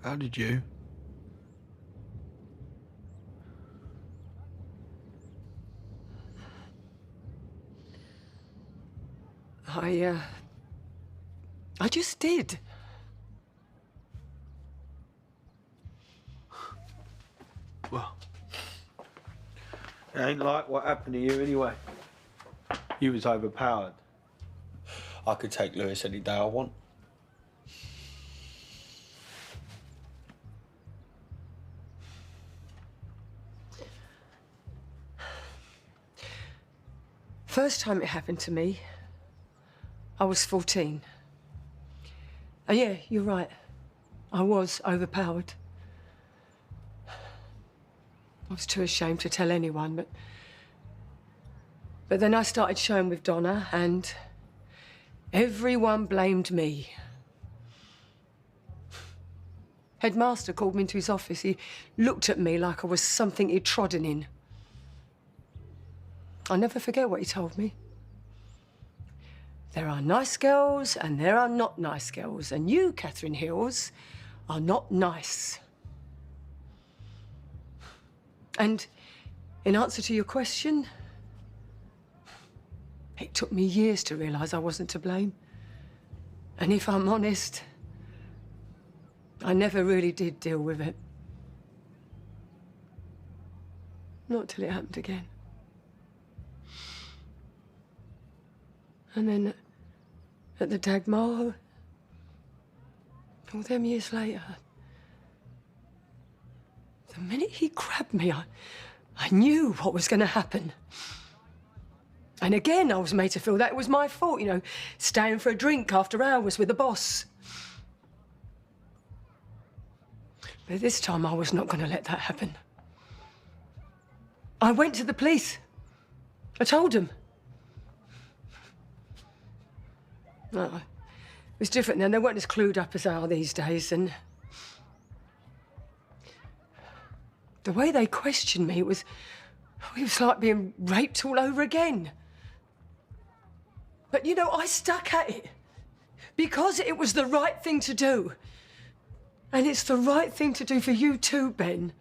How did you? I just did. Well, it ain't like what happened to you anyway. You was overpowered. I could take Lewis any day I want. First time it happened to me, I was 14. And yeah, you're right. I was overpowered. I was too ashamed to tell anyone, but then I started showing with Donna, and everyone blamed me. Headmaster called me into his office. He looked at me like I was something he'd trodden in. I'll never forget what he told me. There are nice girls and there are not nice girls, and you, Catherine Hills, are not nice. And in answer to your question, it took me years to realise I wasn't to blame. And if I'm honest, I never really did deal with it. Not till it happened again. And then at the Dagmar, all them years later, the minute he grabbed me, I knew what was going to happen. And again, I was made to feel that it was my fault, you know, staying for a drink after hours with the boss. But this time, I was not going to let that happen. I went to the police. I told them. No, it was different then. They weren't as clued up as they are these days, and the way they questioned me, it was like being raped all over again. But, you know, I stuck at it because it was the right thing to do. And it's the right thing to do for you too, Ben.